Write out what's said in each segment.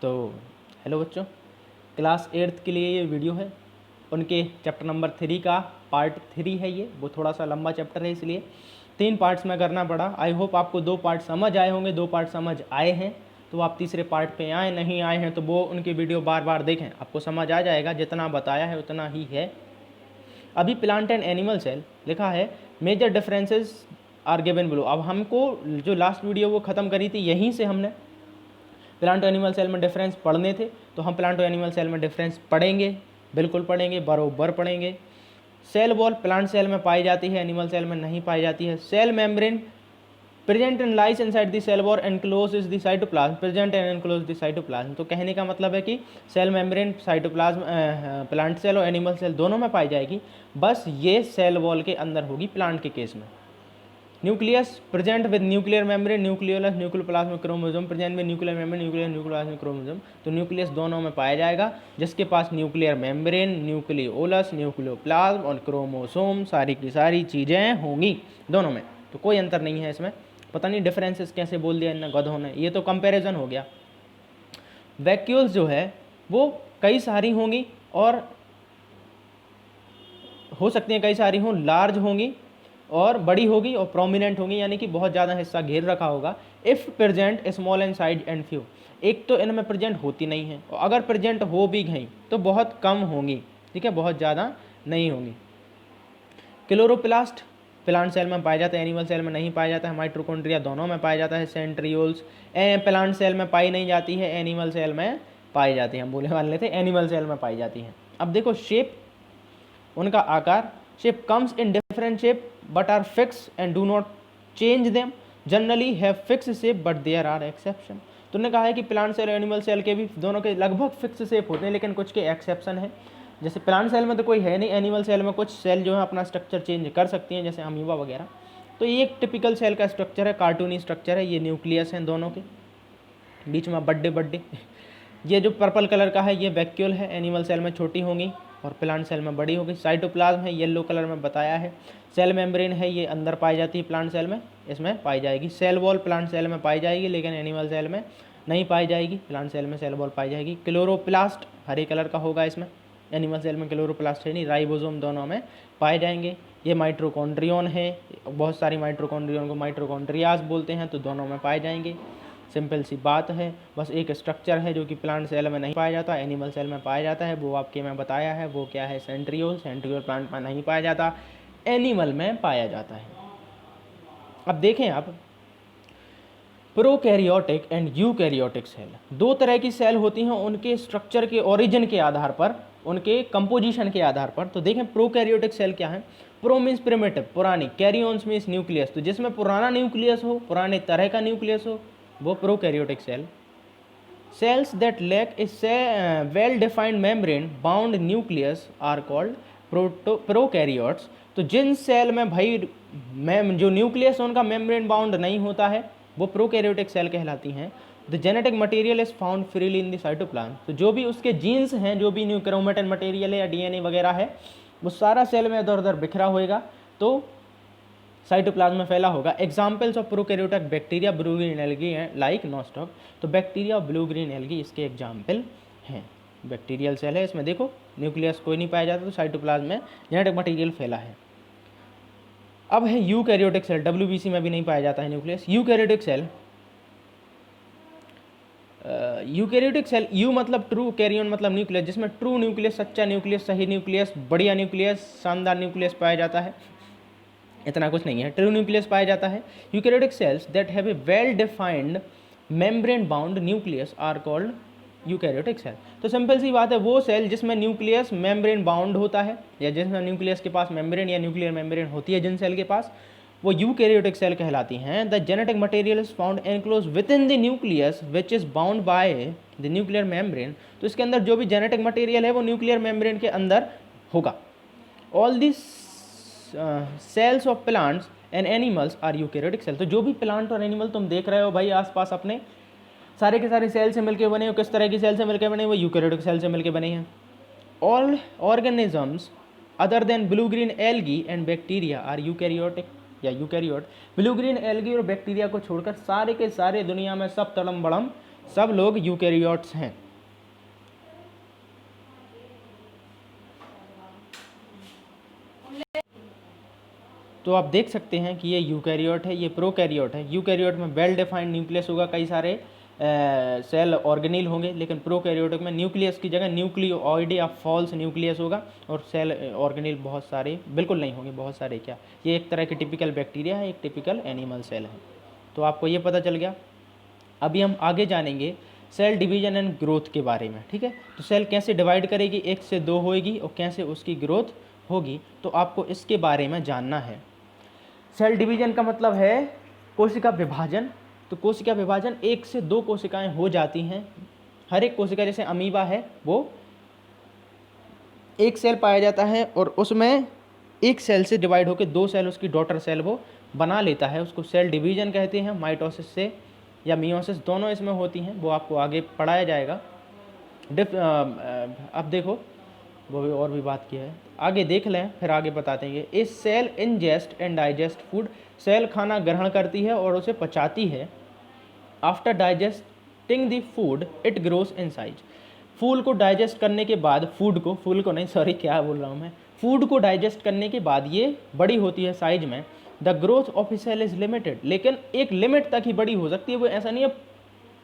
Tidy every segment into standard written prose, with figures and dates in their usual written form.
तो हेलो बच्चों, class 8th के लिए ये वीडियो है। उनके चैप्टर नंबर 3 का पार्ट 3 है ये। वो थोड़ा सा लंबा चैप्टर है, इसलिए 3 पार्ट्स में करना पड़ा। आई होप आपको 2 पार्ट समझ आए होंगे। 2 पार्ट समझ आए हैं तो आप तीसरे पार्ट पे आए, नहीं आए हैं तो वो उनकी वीडियो बार बार देखें, आपको समझ आ जाएगा। जितना बताया है उतना ही है। अभी प्लांट एंड एनिमल सेल लिखा है, major differences are given below. अब हमको जो लास्ट वीडियो वो ख़त्म करी थी, यहीं से हमने प्लांट और एनिमल सेल में डिफरेंस पढ़ने थे, तो हम प्लांट और एनिमल सेल में डिफरेंस पढ़ेंगे, बिल्कुल पढ़ेंगे, बरोबर पढ़ेंगे। सेल वॉल प्लांट सेल में पाई जाती है, एनिमल सेल में नहीं पाई जाती है। Cell membrane present and lies inside the cell wall enclose is the cytoplasm, present and enclose the cytoplasm. तो कहने का मतलब है कि cell membrane cytoplasm plant cell और एनिमल सेल दोनों में पाई जाएगी, बस ये सेल वॉल के अंदर होगी प्लांट के केस में। Nucleus present with nuclear membrane, nucleolus nucleoplasmic chromosome present with nuclear membrane, nuclear nucleoplasmic chromosome. तो न्यूक्लियस दोनों में पाया जाएगा, जिसके पास न्यूक्लियर मेम्ब्रेन, न्यूक्लियोलस, न्यूक्लियोप्लाज्म और क्रोमोसोम सारी की सारी चीज़ें होंगी दोनों में। तो कोई अंतर नहीं है इसमें। पता नहीं डिफरेंसेस कैसे बोल दिया इन गधों ने, ये तो कंपैरिजन हो गया। वैक्यूल्स जो है वो कई सारी होंगी और हो सकती हैं कई सारी हों, लार्ज होंगी और बड़ी होगी और प्रोमिनेंट होंगी, यानी कि बहुत ज़्यादा हिस्सा घेर रखा होगा। If present small in size and few, एक तो इनमें प्रेजेंट होती नहीं है, और अगर प्रेजेंट हो भी गई तो बहुत कम होंगी, ठीक है, बहुत ज़्यादा नहीं होंगी। क्लोरोप्लास्ट प्लांट सेल में पाया जाता है, एनिमल सेल में नहीं पाया जाता है। माइटोकॉन्ड्रिया दोनों में पाया जाता है। सेंट्रियोल्स प्लांट सेल में पाई नहीं जाती है, एनिमल सेल में पाई जाती है। हम बोले वाले थे एनिमल सेल में पाई जाती हैं। अब देखो शेप, उनका आकार, shape comes in different shape but are fix and do not change them, generally have fix shape but there are exception. तो उन्होंने कहा है कि प्लांट सेल और एनिमल सेल के भी दोनों के लगभग फिक्स शेप होते हैं, लेकिन कुछ के एक्सेप्शन है। जैसे प्लांट सेल में तो कोई है नहीं, एनिमल सेल में कुछ सेल जो है अपना स्ट्रक्चर चेंज कर सकती हैं, जैसे अमीबा वगैरह। तो ये एक टिपिकल सेल का स्ट्रक्चर है, कार्टूनी स्ट्रक्चर है। ये न्यूक्लियस हैं दोनों के, बीच में बड्डे ये जो पर्पल कलर का है ये वैक्यूल है, एनिमल सेल में छोटी होंगी और प्लांट सेल में बड़ी होगी। साइटोप्लाज्म है, येलो कलर में बताया है। सेल मेम्ब्रेन है, ये अंदर पाई जाती है प्लांट सेल में, इसमें पाई जाएगी। सेल वॉल प्लांट सेल में पाई जाएगी, लेकिन एनिमल सेल में नहीं पाई जाएगी। प्लांट सेल में सेल वॉल पाई जाएगी। क्लोरोप्लास्ट हरे कलर का होगा इसमें, एनिमल सेल में क्लोरोप्लास्ट है नहीं। राइबोसोम दोनों में पाए जाएंगे। ये माइट्रोकॉन्ड्रियन है, बहुत सारी माइट्रोकॉन्ड्रियन को माइट्रोकॉन्ड्रियाज बोलते हैं, तो दोनों में पाए जाएंगे। सिंपल सी बात है। बस एक स्ट्रक्चर है जो कि प्लांट सेल में नहीं पाया जाता, एनिमल सेल में पाया जाता है, वो आपके मैं बताया है। वो क्या है? सेंट्रियोल। सेंट्रियोल प्लांट में नहीं पाया जाता, एनिमल में पाया जाता है। अब देखें आप, प्रोकैरियोटिक एंड यूकैरियोटिक सेल, दो तरह की सेल होती हैं उनके स्ट्रक्चर के ओरिजिन के आधार पर, उनके कंपोजिशन के आधार पर। तो देखें प्रोकैरियोटिक सेल क्या है। प्रो मीन्स प्रिमिटिव, पुरानी, कैरियोन्स मीन्स न्यूक्लियस, तो जिसमें पुराना न्यूक्लियस हो, पुराने तरह का न्यूक्लियस हो, वो prokaryotic cell. Cells that lack a well defined membrane bound nucleus are called prokaryotes. तो जिन सेल में भाई जो न्यूक्लियस उनका मेम्ब्रेन बाउंड नहीं होता है, वो प्रोकैरियोटिक सेल कहलाती हैं। The genetic material is found freely in the cytoplasm. तो जो भी उसके जीन्स हैं, जो भी न्यू क्रोमेटिन मटेरियल है या डीएनए वगैरह है, वो सारा सेल में इधर उधर बिखरा होएगा, तो साइटोप्लाज्म में फैला होगा। Examples of prokaryotic bacteria, blue green algae like nostoc. तो बैक्टीरिया और ब्लू ग्रीन एल्गी इसके एग्जाम्पल हैं। बैक्टीरियल सेल है, इसमें देखो न्यूक्लियस कोई नहीं पाया जाता, तो साइटोप्लाज्म में जेनेटिक मटेरियल फैला है। अब है यूकैरियोटिक सेल, डब्ल्यूबीसी में भी नहीं पाया जाता है nucleus. Eukaryotic cell, eukaryotic cell, eu मतलब ट्रू, कैरियन मतलब न्यूक्लियस, जिसमें ट्रू न्यूक्लियस, सच्चा न्यूक्लियस, सही न्यूक्लियस, बढ़िया न्यूक्लियस, शानदार न्यूक्लियस पाया जाता है। इतना कुछ नहीं है, ट्रू न्यूक्लियस पाया जाता है। Eukaryotic cells that have a well defined membrane bound nucleus are called eukaryotic cell. तो सिंपल सी बात है, वो सेल जिसमें न्यूक्लियस मेम्ब्रेन बाउंड होता है, या जिसमें न्यूक्लियस के पास मेम्ब्रेन या न्यूक्लियर मेम्ब्रेन होती है जिन सेल के पास, वो यूकैरियोटिक सेल कहलाती हैं। The genetic material is found enclose with in the nucleus which is bound by the nuclear membrane. तो इसके अंदर जो भी जेनेटिक मटेरियल है वो न्यूक्लियर मेम्ब्रेन के अंदर होगा। All this cells of plants and animals are eukaryotic cell. तो जो भी प्लांट और एनिमल तुम देख रहे हो भाई आसपास अपने, सारे के सारे सेल से मिलकर बने हो। किस तरह की सेल से मिलकर बने? वो यूकैरियोटिक सेल से मिलकर बने हैं। All organisms other than blue green algae and bacteria are eukaryotic या यूकैरियोट। ब्लू ग्रीन एल्गी और बैक्टीरिया को छोड़कर सारे के सारे दुनिया में सब तड़म बड़म सब लोग यूकैरियोट्स हैं। तो आप देख सकते हैं कि ये यूकैरियोट है, ये प्रोकैरियोट है। यूकैरियोट में वेल डिफाइंड न्यूक्लियस होगा, कई सारे सेल ऑर्गेनील होंगे, लेकिन प्रोकैरियोटिक में न्यूक्लियस की जगह न्यूक्लियोइड या फॉल्स न्यूक्लियस होगा और सेल ऑर्गेनील बहुत सारे बिल्कुल नहीं होंगे, बहुत सारे क्या। ये एक तरह की टिपिकल बैक्टीरिया है, एक टिपिकल एनिमल सेल है। तो आपको ये पता चल गया। अभी हम आगे जानेंगे सेल डिवीजन एंड ग्रोथ के बारे में, ठीक है। तो सेल कैसे डिवाइड करेगी, 1 से 2 होएगी और कैसे उसकी ग्रोथ होगी, तो आपको इसके बारे में जानना है। सेल डिवीजन का मतलब है कोशिका विभाजन। तो कोशिका विभाजन 1 से 2 कोशिकाएं हो जाती हैं। हर एक कोशिका, जैसे अमीबा है, वो एक सेल पाया जाता है और उसमें एक सेल से डिवाइड होकर 2 सेल, उसकी डॉटर सेल वो बना लेता है, उसको सेल डिवीजन कहते हैं। माइटोसिस से या मियोसिस दोनों इसमें होती हैं, वो आपको आगे पढ़ाया जाएगा। अब देखो, वो भी और भी बात की है, आगे देख लें फिर आगे बताते हैं। A cell ingest and digest food, cell खाना ग्रहण करती है और उसे पचाती है। After digesting the food it grows in size, food को डाइजेस्ट करने के बाद, फूड को नहीं, सॉरी क्या बोल रहा हूँ मैं, फूड को डाइजेस्ट करने के बाद ये बड़ी होती है साइज में। The growth of a cell is limited, लेकिन एक लिमिट तक ही बड़ी हो सकती है, वो ऐसा नहीं है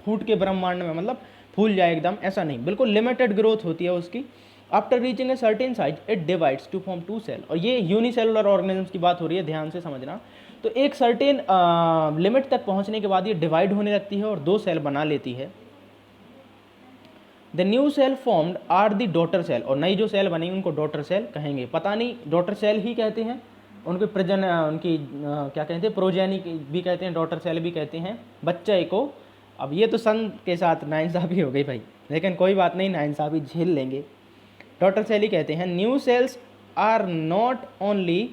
फूड के ब्रह्मांड में मतलब फूल जाए एकदम, ऐसा नहीं, बिल्कुल लिमिटेड ग्रोथ होती है उसकी। After reaching a certain size it divides to form 2 cell, और ये यूनिसेलुलर ऑर्गेनिज्म की बात हो रही है, ध्यान से समझना। तो एक सर्टेन लिमिट तक पहुंचने के बाद ये डिवाइड होने लगती है और 2 सेल बना लेती है। The new cell formed are the daughter cell, और नई जो सेल बनेंगी उनको डॉटर सेल कहेंगे। पता नहीं डॉटर सेल ही कहते हैं, उनके उनकी क्या कहते हैं, प्रोजेनी भी कहते हैं, डॉटर सेल भी कहते हैं बच्चे को। अब ये तो सन के साथ नाइंसाफ़ी हो गई भाई, लेकिन कोई बात नहीं, नाइंसाफ़ी झेल लेंगे। डॉटर सेल ही कहते हैं। New cells are not only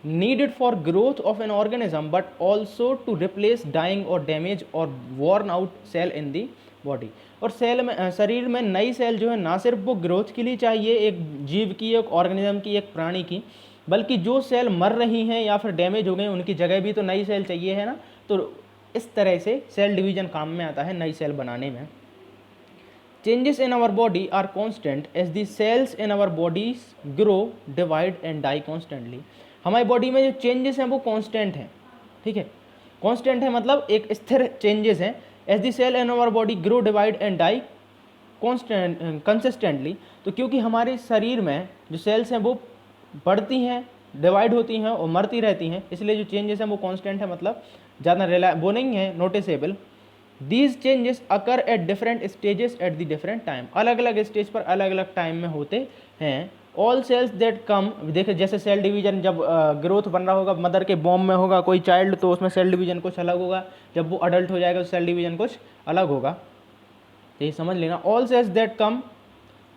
needed for growth of an organism but also to replace dying or damaged or worn out cell in the body। और सेल में, शरीर में नई सेल जो है ना सिर्फ वो ग्रोथ के लिए चाहिए, एक जीव की, एक ऑर्गेनिज्म की, एक प्राणी की, बल्कि जो सेल मर रही हैं या फिर डैमेज हो गई उनकी जगह भी तो नई सेल चाहिए, है ना। तो इस तरह से सेल डिवीजन काम में आता है नई सेल बनाने में। Changes in our body are constant as the cells in our bodies grow, divide and die constantly. हमारी बॉडी में जो चेंजेस हैं वो कांस्टेंट हैं, ठीक है। कांस्टेंट है मतलब एक स्थिर चेंजेस हैं। As the cell in our body grow, divide and die consistently. तो क्योंकि हमारे शरीर में जो सेल्स हैं वो बढ़ती हैं, डिवाइड होती हैं और मरती रहती हैं, इसलिए जो चेंजेस हैं वो कांस्टेंट है, मतलब ज़्यादा वो नहीं है noticeable. These changes occur at different stages at the different time, अलग अलग स्टेज पर अलग अलग टाइम में होते हैं। ऑल सेल्स दैट कम, देखिए जैसे सेल डिवीजन जब ग्रोथ बन रहा होगा, मदर के बॉम में होगा कोई चाइल्ड, तो उसमें सेल डिवीजन कुछ अलग होगा, जब वो अडल्ट हो जाएगा तो सेल डिवीजन कुछ अलग होगा, तो ये समझ लेना। All cells that come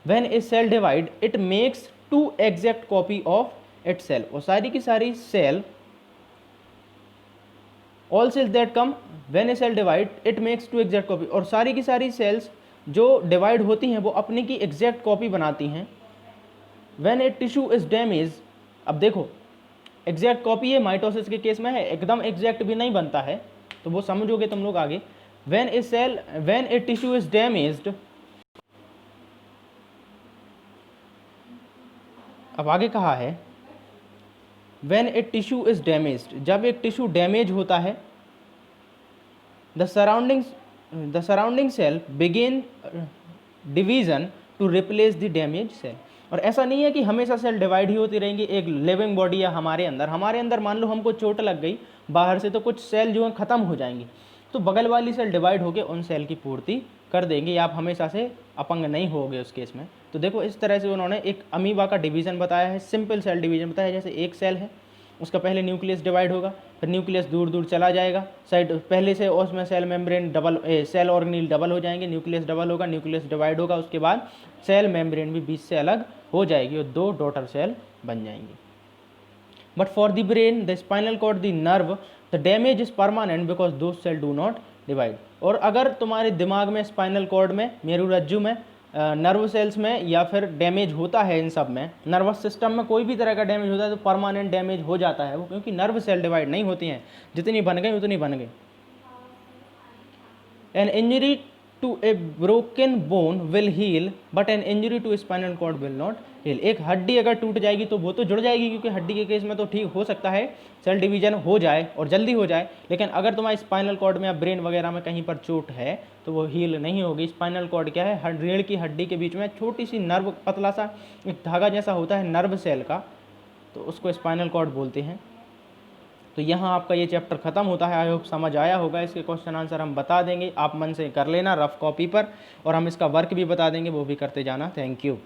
when a cell divide it makes 2 exact copy of it cell, और सारी की सारी cell, all cells that come when a cell divide it makes 2 exact copy, और सारी की सारी सेल्स जो डिवाइड होती हैं वो अपनी की एग्जैक्ट कॉपी बनाती हैं। When a tissue is damaged, अब देखो एग्जैक्ट कॉपी है, माइटोसिस के केस में है, एकदम एग्जैक्ट भी नहीं बनता है, तो वो समझोगे तुम लोग आगे। when a tissue is damaged, अब आगे कहा है when a tissue is damaged, जब एक टिश्यू डैमेज होता है, the surrounding cell begin division to replace the damaged cell। और ऐसा नहीं है कि हमेशा सेल डिवाइड ही होती रहेंगी। एक लिविंग बॉडी है हमारे अंदर मान लो हमको चोट लग गई बाहर से, तो कुछ सेल जो है ख़त्म हो जाएंगी, तो बगल वाली सेल डिवाइड होकर उन सेल की पूर्ति कर देंगे, आप हमेशा से अपंग नहीं होगे उस केस में। तो देखो इस तरह से उन्होंने एक अमीबा का डिवीज़न बताया है, सिंपल सेल डिवीजन बताया है। जैसे एक सेल है, उसका पहले न्यूक्लियस डिवाइड होगा, फिर न्यूक्लियस दूर दूर चला जाएगा साइड, पहले से उसमें सेल मेम्ब्रेन सेल ऑर्गेनील डबल हो जाएंगे, न्यूक्लियस डबल होगा, न्यूक्लियस डिवाइड होगा, उसके बाद सेल मेम्ब्रेन भी बीच से अलग हो जाएगी और 2 डॉटर सेल बन जाएंगी। But for the brain, the spinal cord, the nerve, the damage is permanent because those cell do not divide. और अगर तुम्हारे दिमाग में, स्पाइनल कॉर्ड में, मेरुरज्जु में, नर्व सेल्स में या फिर डैमेज होता है, इन सब में, नर्वस सिस्टम में कोई भी तरह का डैमेज होता है तो परमानेंट डैमेज हो जाता है वो, क्योंकि नर्व सेल डिवाइड नहीं होती हैं, जितनी बन गई उतनी बन गई। An injury to a broken bone will heal but an injury to spinal cord will not heal. एक हड्डी अगर टूट जाएगी तो वो तो जुड़ जाएगी, क्योंकि हड्डी के केस में तो ठीक हो सकता है सेल डिवीजन हो जाए और जल्दी हो जाए, लेकिन अगर तुम्हारे स्पाइनल कॉर्ड में या ब्रेन वगैरह में कहीं पर चोट है तो वो हील नहीं होगी। स्पाइनल कॉर्ड क्या है, रीढ़ की हड्डी के बीच में छोटी सी नर्व, पतला सा एक धागा जैसा होता है नर्व सेल का, तो उसको स्पाइनल कॉर्ड बोलते हैं। तो यहाँ आपका ये चैप्टर खत्म होता है। आई होप समझ आया होगा। इसके क्वेश्चन आंसर हम बता देंगे, आप मन से कर लेना रफ कॉपी पर, और हम इसका वर्क भी बता देंगे, वो भी करते जाना। Thank you.